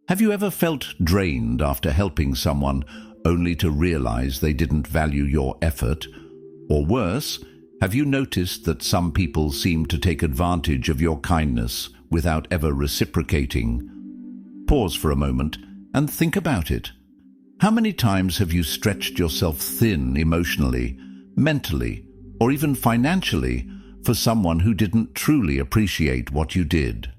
Have you ever felt drained after helping someone only to realize they didn't value your effort? Or worse, have you noticed that some people seem to take advantage of your kindness without ever reciprocating? Pause for a moment and think about it. How many times have you stretched yourself thin emotionally, mentally, or even financially for someone who didn't truly appreciate what you did?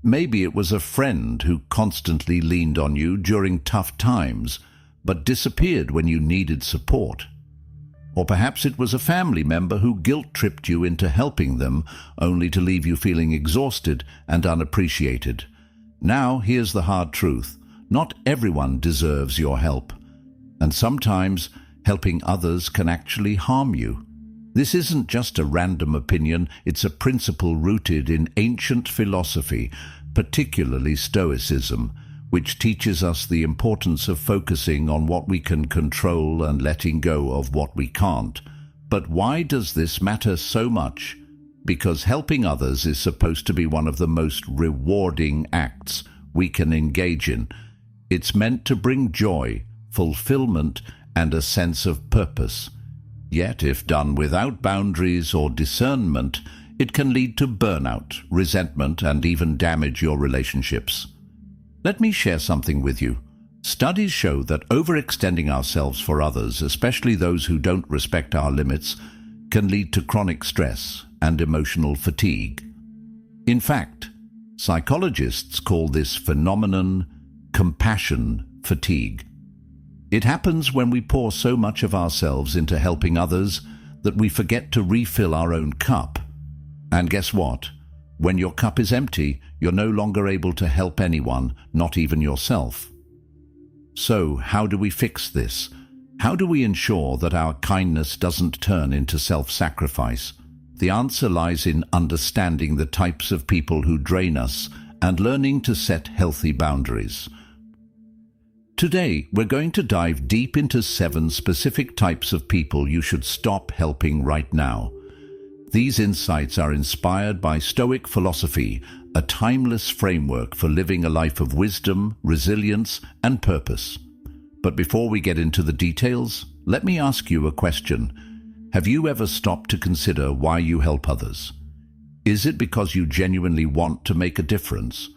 Maybe it was a friend who constantly leaned on you during tough times, but disappeared when you needed support. Or perhaps it was a family member who guilt-tripped you into helping them, only to leave you feeling exhausted and unappreciated. Now, here's the hard truth. Not everyone deserves your help. And sometimes, helping others can actually harm you. This isn't just a random opinion, it's a principle rooted in ancient philosophy, particularly Stoicism, which teaches us the importance of focusing on what we can control and letting go of what we can't. But why does this matter so much? Because helping others is supposed to be one of the most rewarding acts we can engage in. It's meant to bring joy, fulfillment, and a sense of purpose. Yet, if done without boundaries or discernment, it can lead to burnout, resentment, and even damage your relationships. Let me share something with you. Studies show that overextending ourselves for others, especially those who don't respect our limits, can lead to chronic stress and emotional fatigue. In fact, psychologists call this phenomenon compassion fatigue. It happens when we pour so much of ourselves into helping others that we forget to refill our own cup. And guess what? When your cup is empty, you're no longer able to help anyone, not even yourself. So, how do we fix this? How do we ensure that our kindness doesn't turn into self-sacrifice? The answer lies in understanding the types of people who drain us and learning to set healthy boundaries. Today, we're going to dive deep into 7 specific types of people you should stop helping right now. These insights are inspired by Stoic philosophy, a timeless framework for living a life of wisdom, resilience, and purpose. But before we get into the details, let me ask you a question. Have you ever stopped to consider why you help others? Is it because you genuinely want to make a difference?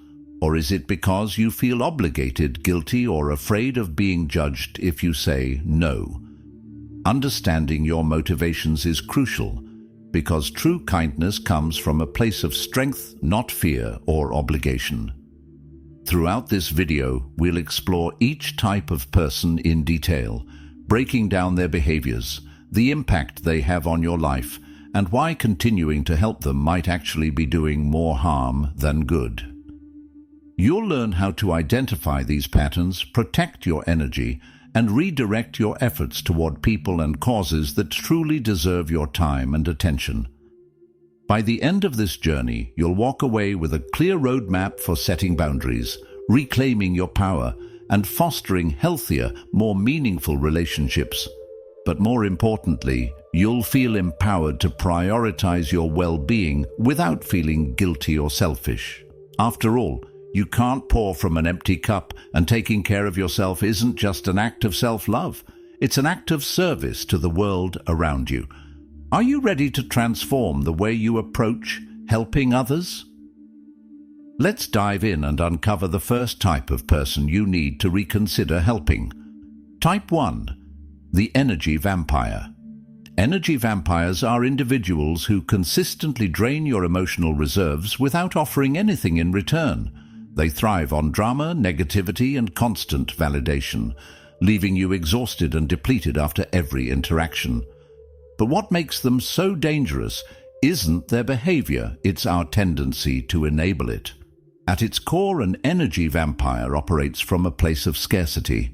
Or is it because you feel obligated, guilty, or afraid of being judged if you say no? Understanding your motivations is crucial, because true kindness comes from a place of strength, not fear or obligation. Throughout this video, we'll explore each type of person in detail, breaking down their behaviors, the impact they have on your life, and why continuing to help them might actually be doing more harm than good. You'll learn how to identify these patterns, protect your energy, and redirect your efforts toward people and causes that truly deserve your time and attention. By the end of this journey, you'll walk away with a clear roadmap for setting boundaries, reclaiming your power, and fostering healthier, more meaningful relationships. But more importantly, you'll feel empowered to prioritize your well-being without feeling guilty or selfish. After all, you can't pour from an empty cup, and taking care of yourself isn't just an act of self-love. It's an act of service to the world around you. Are you ready to transform the way you approach helping others? Let's dive in and uncover the first type of person you need to reconsider helping. Type 1. The energy vampire. Energy vampires are individuals who consistently drain your emotional reserves without offering anything in return. They thrive on drama, negativity, and constant validation, leaving you exhausted and depleted after every interaction. But what makes them so dangerous isn't their behavior, it's our tendency to enable it. At its core, an energy vampire operates from a place of scarcity.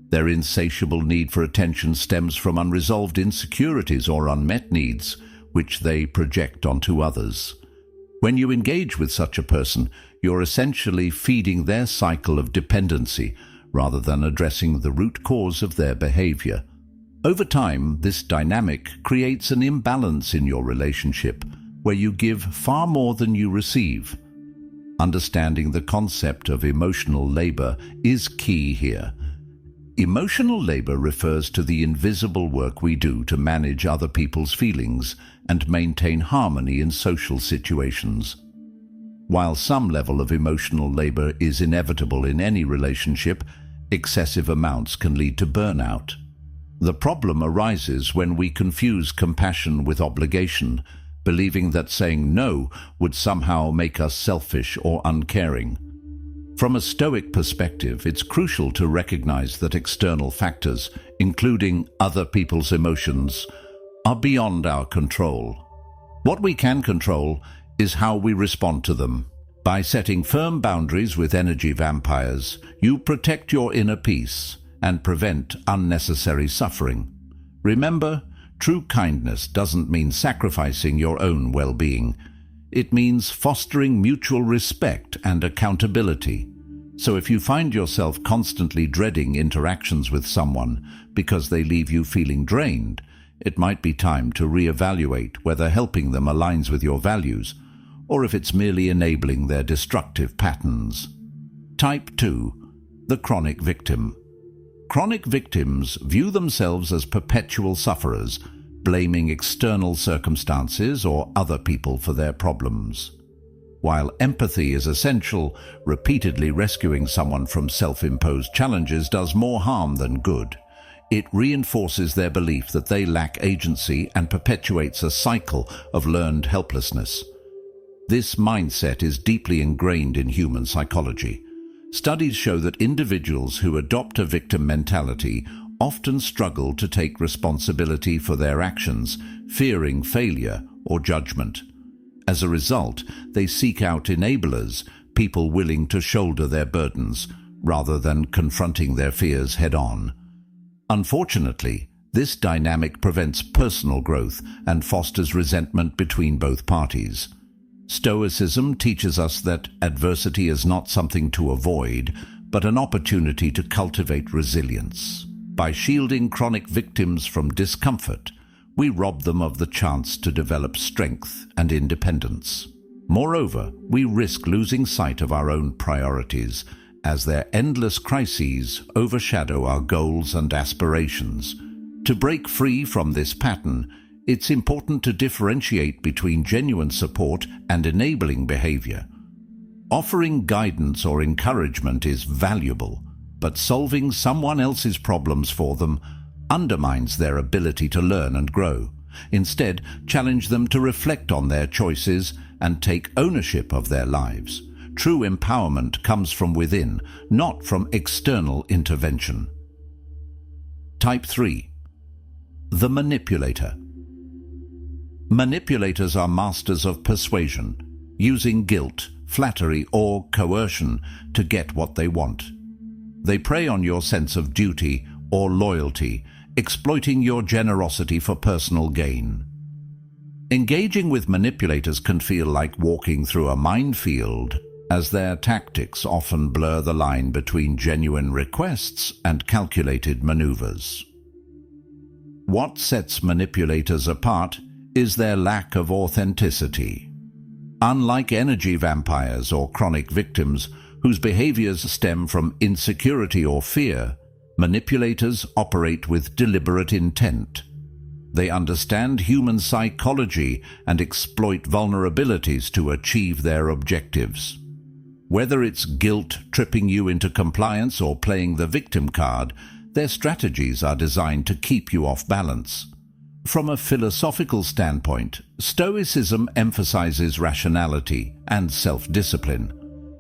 Their insatiable need for attention stems from unresolved insecurities or unmet needs, which they project onto others. When you engage with such a person, you're essentially feeding their cycle of dependency rather than addressing the root cause of their behavior. Over time, this dynamic creates an imbalance in your relationship, where you give far more than you receive. Understanding the concept of emotional labor is key here. Emotional labor refers to the invisible work we do to manage other people's feelings and maintain harmony in social situations. While some level of emotional labor is inevitable in any relationship, excessive amounts can lead to burnout. The problem arises when we confuse compassion with obligation, believing that saying no would somehow make us selfish or uncaring. From a Stoic perspective, it's crucial to recognize that external factors, including other people's emotions, are beyond our control. What we can control is how we respond to them. By setting firm boundaries with energy vampires, you protect your inner peace and prevent unnecessary suffering. Remember, true kindness doesn't mean sacrificing your own well-being. It means fostering mutual respect and accountability. So if you find yourself constantly dreading interactions with someone because they leave you feeling drained, it might be time to reevaluate whether helping them aligns with your values, or if it's merely enabling their destructive patterns. Type 2. The chronic victim. Chronic victims view themselves as perpetual sufferers, blaming external circumstances or other people for their problems. While empathy is essential, repeatedly rescuing someone from self-imposed challenges does more harm than good. It reinforces their belief that they lack agency and perpetuates a cycle of learned helplessness. This mindset is deeply ingrained in human psychology. Studies show that individuals who adopt a victim mentality often struggle to take responsibility for their actions, fearing failure or judgment. As a result, they seek out enablers, people willing to shoulder their burdens, rather than confronting their fears head-on. Unfortunately, this dynamic prevents personal growth and fosters resentment between both parties. Stoicism teaches us that adversity is not something to avoid, but an opportunity to cultivate resilience. By shielding chronic victims from discomfort, we rob them of the chance to develop strength and independence. Moreover, we risk losing sight of our own priorities, as their endless crises overshadow our goals and aspirations. To break free from this pattern, it's important to differentiate between genuine support and enabling behavior. Offering guidance or encouragement is valuable, but solving someone else's problems for them undermines their ability to learn and grow. Instead, challenge them to reflect on their choices and take ownership of their lives. True empowerment comes from within, not from external intervention. Type 3. The manipulator. Manipulators are masters of persuasion, using guilt, flattery, or coercion to get what they want. They prey on your sense of duty or loyalty, exploiting your generosity for personal gain. Engaging with manipulators can feel like walking through a minefield, as their tactics often blur the line between genuine requests and calculated maneuvers. What sets manipulators apart is their lack of authenticity. Unlike energy vampires or chronic victims, whose behaviors stem from insecurity or fear, manipulators operate with deliberate intent. They understand human psychology and exploit vulnerabilities to achieve their objectives. Whether it's guilt tripping you into compliance or playing the victim card, their strategies are designed to keep you off balance. From a philosophical standpoint, Stoicism emphasizes rationality and self-discipline.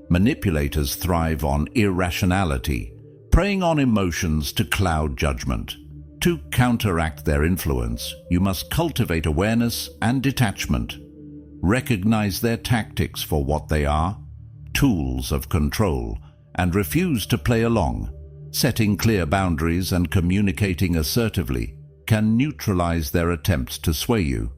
Manipulators thrive on irrationality, preying on emotions to cloud judgment. To counteract their influence, you must cultivate awareness and detachment. Recognize their tactics for what they are, tools of control, and refuse to play along. Setting clear boundaries and communicating assertively can neutralize their attempts to sway you.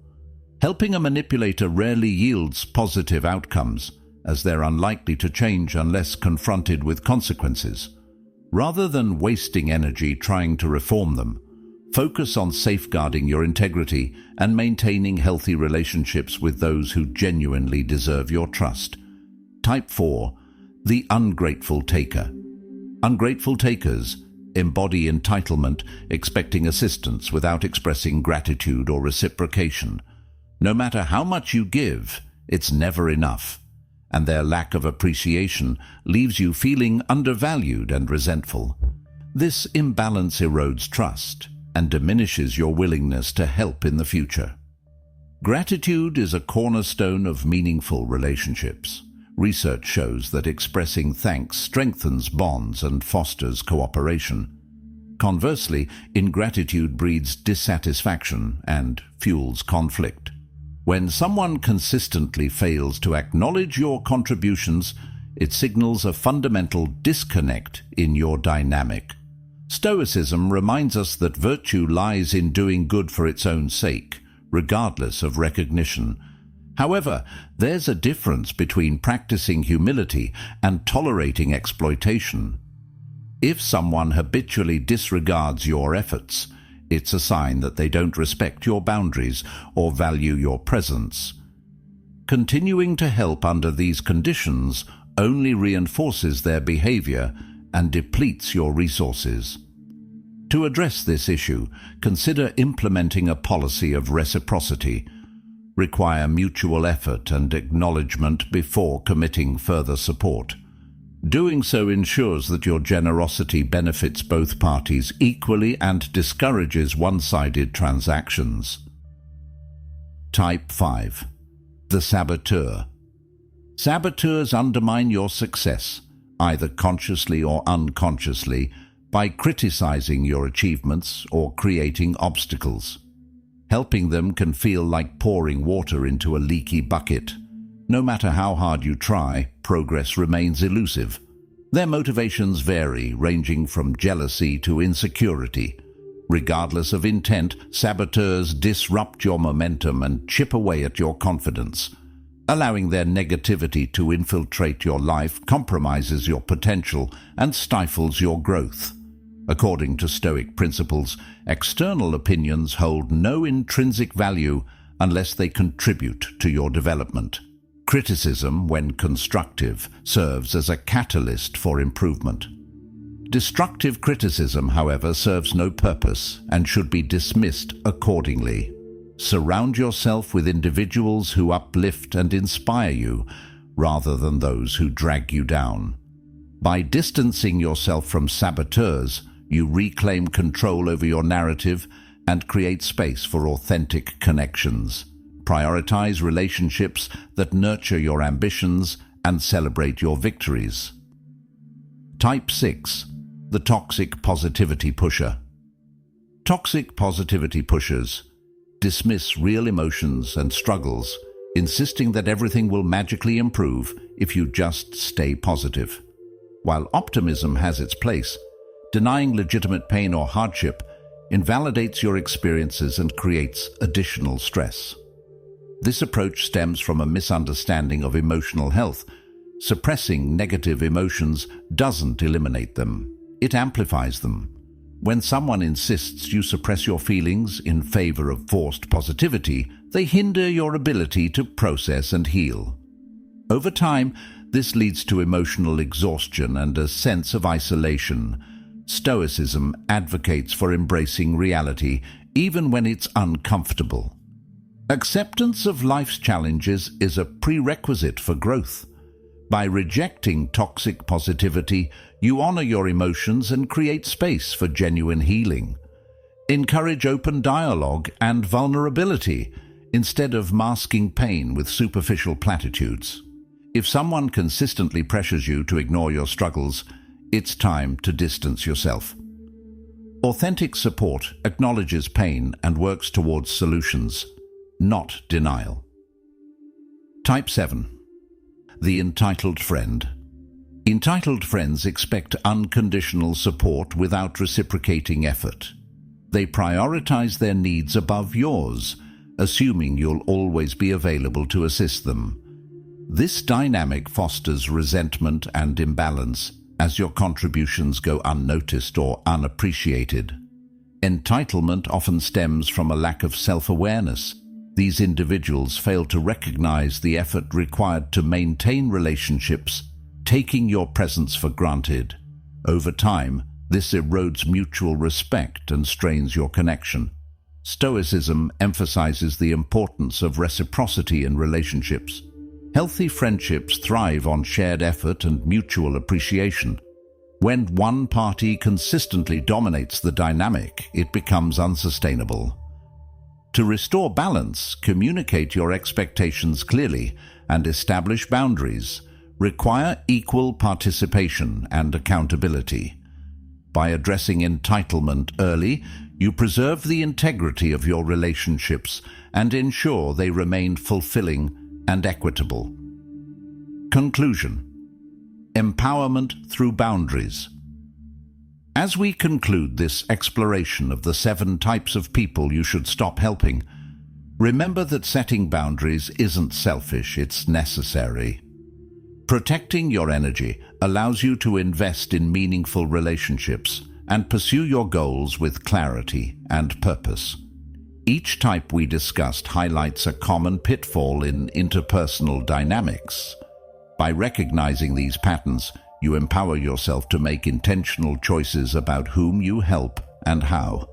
Helping a manipulator rarely yields positive outcomes, as they're unlikely to change unless confronted with consequences. Rather than wasting energy trying to reform them, focus on safeguarding your integrity and maintaining healthy relationships with those who genuinely deserve your trust. Type 4. The ungrateful taker. Ungrateful takers embody entitlement, expecting assistance without expressing gratitude or reciprocation. No matter how much you give, it's never enough, and their lack of appreciation leaves you feeling undervalued and resentful. This imbalance erodes trust and diminishes your willingness to help in the future. Gratitude is a cornerstone of meaningful relationships. Research shows that expressing thanks strengthens bonds and fosters cooperation. Conversely, ingratitude breeds dissatisfaction and fuels conflict. When someone consistently fails to acknowledge your contributions, it signals a fundamental disconnect in your dynamic. Stoicism reminds us that virtue lies in doing good for its own sake, regardless of recognition. However, there's a difference between practicing humility and tolerating exploitation. If someone habitually disregards your efforts, it's a sign that they don't respect your boundaries or value your presence. Continuing to help under these conditions only reinforces their behavior and depletes your resources. To address this issue, consider implementing a policy of reciprocity. Require mutual effort and acknowledgement before committing further support. Doing so ensures that your generosity benefits both parties equally and discourages one-sided transactions. Type 5. The saboteur. Saboteurs undermine your success, either consciously or unconsciously, by criticizing your achievements or creating obstacles. Helping them can feel like pouring water into a leaky bucket. No matter how hard you try, progress remains elusive. Their motivations vary, ranging from jealousy to insecurity. Regardless of intent, saboteurs disrupt your momentum and chip away at your confidence. Allowing their negativity to infiltrate your life compromises your potential and stifles your growth. According to Stoic principles, external opinions hold no intrinsic value unless they contribute to your development. Criticism, when constructive, serves as a catalyst for improvement. Destructive criticism, however, serves no purpose and should be dismissed accordingly. Surround yourself with individuals who uplift and inspire you, rather than those who drag you down. By distancing yourself from saboteurs, you reclaim control over your narrative and create space for authentic connections. Prioritize relationships that nurture your ambitions and celebrate your victories. Type 6. The toxic positivity pusher. Toxic positivity pushers dismiss real emotions and struggles, insisting that everything will magically improve if you just stay positive. While optimism has its place, denying legitimate pain or hardship invalidates your experiences and creates additional stress. This approach stems from a misunderstanding of emotional health. Suppressing negative emotions doesn't eliminate them, it amplifies them. When someone insists you suppress your feelings in favor of forced positivity, they hinder your ability to process and heal. Over time, this leads to emotional exhaustion and a sense of isolation. Stoicism advocates for embracing reality, even when it's uncomfortable. Acceptance of life's challenges is a prerequisite for growth. By rejecting toxic positivity, you honor your emotions and create space for genuine healing. Encourage open dialogue and vulnerability, instead of masking pain with superficial platitudes. If someone consistently pressures you to ignore your struggles, it's time to distance yourself. Authentic support acknowledges pain and works towards solutions, not denial. Type 7. The entitled friend. Entitled friends expect unconditional support without reciprocating effort. They prioritize their needs above yours, assuming you'll always be available to assist them. This dynamic fosters resentment and imbalance, as your contributions go unnoticed or unappreciated. Entitlement often stems from a lack of self-awareness. these individuals fail to recognize the effort required to maintain relationships, taking your presence for granted. Over time, this erodes mutual respect and strains your connection. Stoicism emphasizes the importance of reciprocity in relationships. Healthy friendships thrive on shared effort and mutual appreciation. When one party consistently dominates the dynamic, it becomes unsustainable. To restore balance, communicate your expectations clearly and establish boundaries. Require equal participation and accountability. By addressing entitlement early, you preserve the integrity of your relationships and ensure they remain fulfilling and equitable. Conclusion: empowerment through boundaries. As we conclude this exploration of the 7 types of people you should stop helping, remember that setting boundaries isn't selfish, it's necessary. Protecting your energy allows you to invest in meaningful relationships and pursue your goals with clarity and purpose. Each type we discussed highlights a common pitfall in interpersonal dynamics. By recognizing these patterns, you empower yourself to make intentional choices about whom you help and how.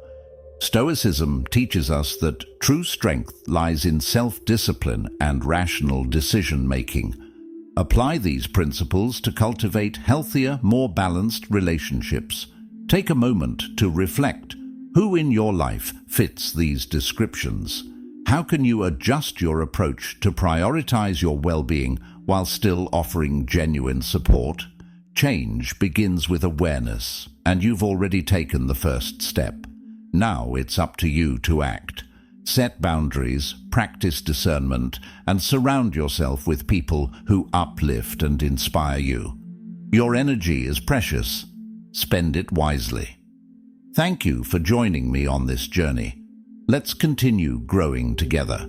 Stoicism teaches us that true strength lies in self-discipline and rational decision-making. Apply these principles to cultivate healthier, more balanced relationships. Take a moment to reflect. Who in your life fits these descriptions? How can you adjust your approach to prioritize your well-being while still offering genuine support? Change begins with awareness, and you've already taken the first step. Now it's up to you to act. Set boundaries, practice discernment, and surround yourself with people who uplift and inspire you. Your energy is precious. Spend it wisely. Thank you for joining me on this journey. Let's continue growing together.